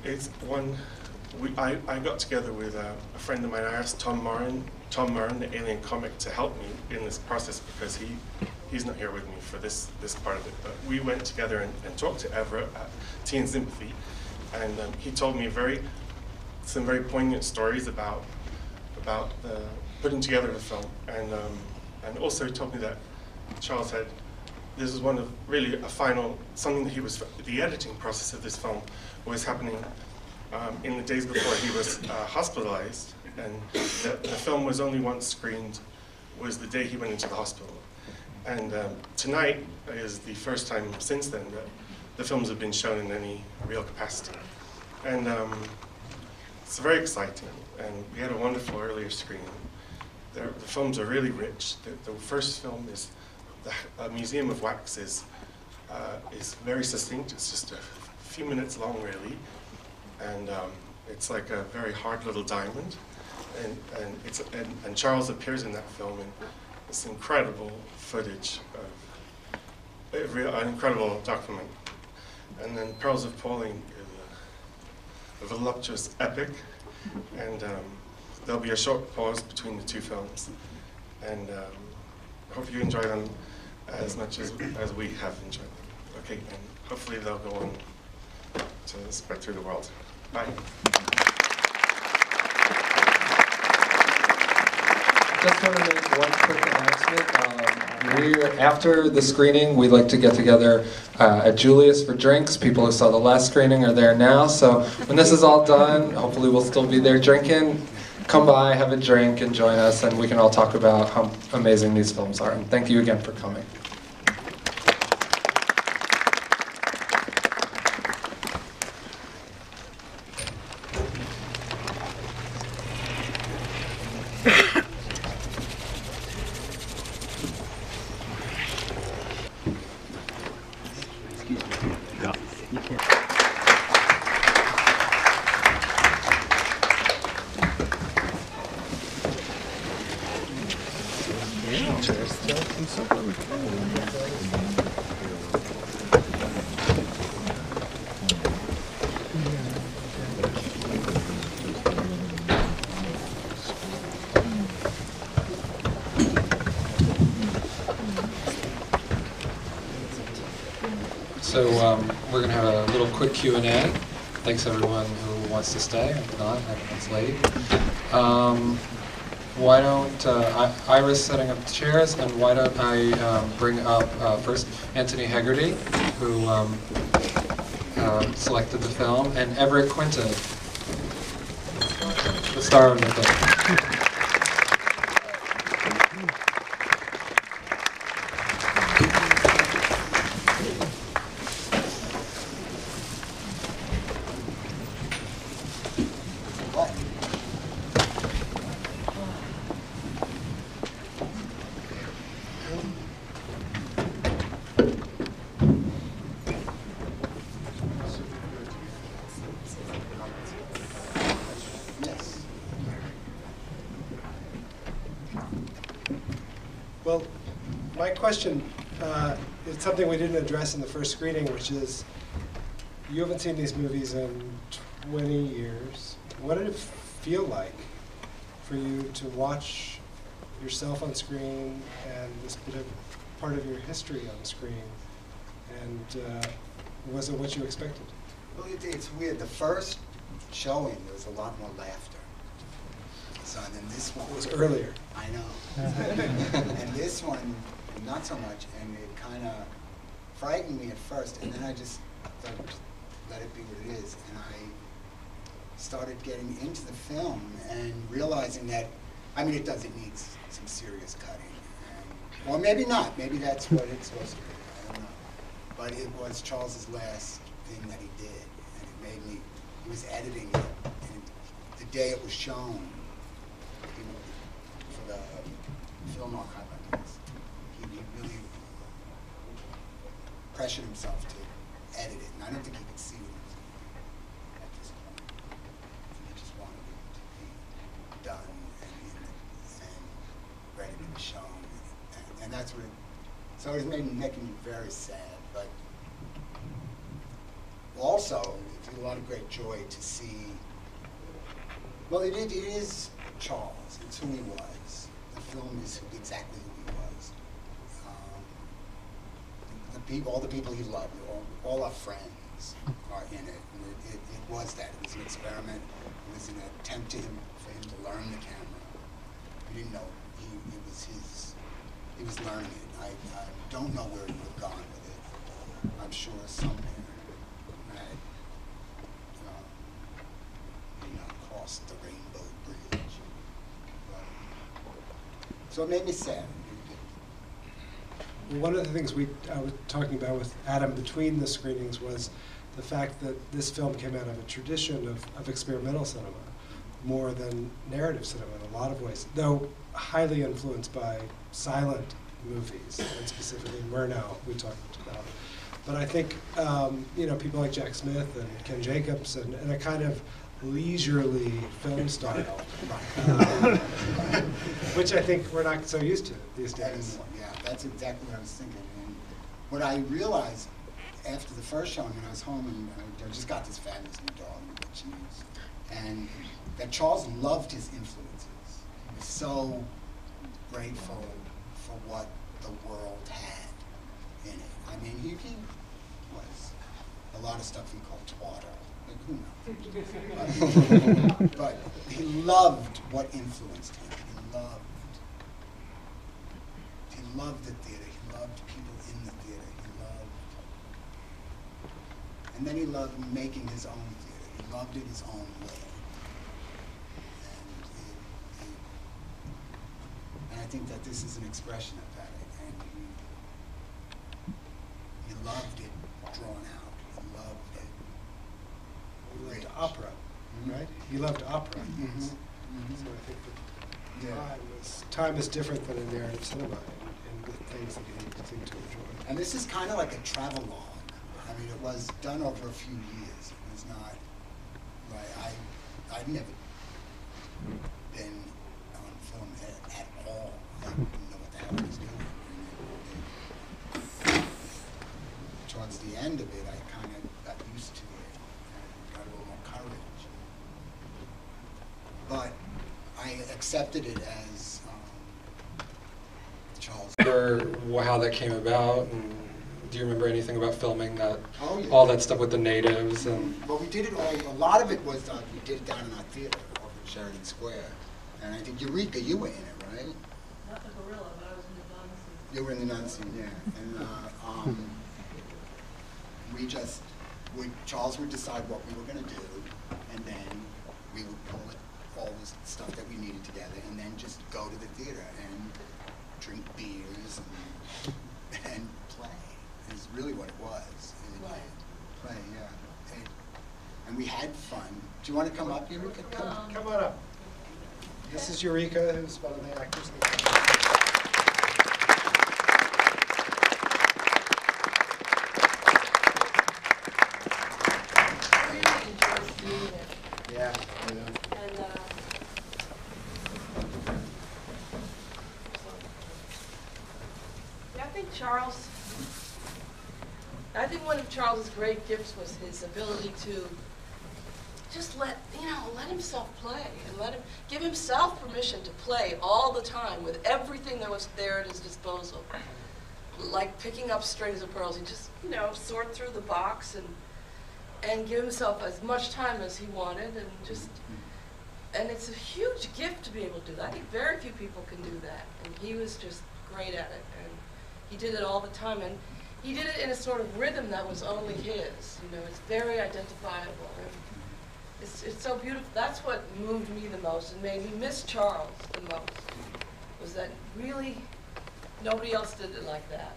it's one. I got together with a friend of mine. I asked Tom Murren, the Alien comic, to help me in this process because he's not here with me for this part of it. But we went together and talked to Everett at Tea and Sympathy, and he told me some very poignant stories about the putting together the film, and also he told me that Charles had, this was one of really something that the editing process of this film was happening in the days before he was hospitalized, and the film was only once screened, was the day he went into the hospital. And tonight is the first time since then that the films have been shown in any real capacity. And it's very exciting, and we had a wonderful earlier screening. The films are really rich. The first film is the Museum of Wax is very succinct. It's just a few minutes long, really, and it's like a very hard little diamond. And Charles appears in that film in this incredible footage of an incredible document. And then Pearls of Pauline is a voluptuous epic, and there'll be a short pause between the two films, and I hope you enjoy them as much as we have enjoyed them. Okay, and hopefully they'll go on to spread through the world. Bye. Just want to make one quick announcement. After the screening, we'd like to get together at Julius for drinks. People who saw the last screening are there now, so when this is all done, hopefully we'll still be there drinking. Come by, have a drink, and join us, and we can all talk about how amazing these films are. And thank you again for coming. So we're going to have a little quick Q&A. Thanks everyone who wants to stay. If not, everyone's late. Why don't Ira's setting up chairs, and why don't I bring up first Antony Hegarty, who selected the film, and Everett Quinton, the star of the film. Well, my question is something we didn't address in the first screening, which is, you haven't seen these movies in 20 years. What did it feel like for you to watch yourself on screen and this bit of part of your history on screen? And was it what you expected? Well, it's weird. The first showing, there was a lot more laughter. So, and then this one was earlier. I know. And this one, not so much, and it kind of frightened me at first, and then I just thought, let it be what it is. And I started getting into the film and realizing that, I mean, it need some serious cutting. And, or maybe not. Maybe that's what it's supposed to be. I don't know. But it was Charles's last thing that he did, and it made me, he was editing it, and the day it was shown, for the film archive, I guess, he really pressured himself to edit it, and I don't think he could see what he was doing at this point. He just wanted it to be done and ready to be shown, and that's what it, so it was making me very sad, but also, if you a lot of great joy to see. Well, it is Charles. It's who he was. The film is exactly who he was. All the people he loved, all our friends are in it. And it was that. It was an experiment. It was an attempt for him to learn the camera. We didn't know he was learning it. I don't know where he would have gone with it. I'm sure somewhere that crossed the Rainbow Bridge. So it made me sad. One of the things I was talking about with Adam between the screenings was the fact that this film came out of a tradition of experimental cinema, more than narrative cinema in a lot of ways, though highly influenced by silent movies, and specifically Murnau, we talked about. But I think people like Jack Smith and Ken Jacobs and a kind of leisurely film style, which I think we're not so used to these days. Yeah, that's exactly what I was thinking. And what I realized after the first showing, when I was home, and I just got this fabulous new dog, and that Charles loved his influences. He was so grateful for what the world had in it. I mean, he was a lot of stuff he called twaddle. Like, who knows? But he loved what influenced him. He loved the theater. He loved people in the theater. And then he loved making his own theater. He loved it his own way. And I think that this is an expression of that. And he loved it drawn out. He loved it. He loved opera, right? He loved opera. Mm-hmm. So I think that time is different than in narrative cinema and the things that you seem to enjoy. And this is kind of like a travelogue. I mean, it was done over a few years. It was not like I've never been on film at all. I didn't know what the hell I was doing. Towards the end of it, I kind of got used to it and got a little more courage. But I accepted it as Charles. Remember how that came about? And do you remember anything about filming that? Oh, yeah. All that stuff with the natives and. Well, we did it all. A lot of it was we did it down in our theater over at Sheridan Square, and I think Eureka, you were in it, right? Not the gorilla, but I was in the nun scene. You were in the nun scene, yeah. And Charles would decide what we were going to do, and then we would pull all the stuff that we needed together, and then just go to the theater and drink beers and play. Is really what it was. Right. Play, yeah. And we had fun. Do you want to come up, Eureka? Come on up. This is Eureka, who's one of the actors. Yeah. I think one of Charles's great gifts was his ability to just let himself play and give himself permission to play all the time with everything that was there at his disposal. Like picking up strings of pearls, he just, sort through the box and give himself as much time as he wanted, and it's a huge gift to be able to do that. I think very few people can do that, and he was just great at it, and he did it all the time, and he did it in a sort of rhythm that was only his. It's very identifiable, and it's so beautiful. That's what moved me the most and made me miss Charles the most, was that really nobody else did it like that.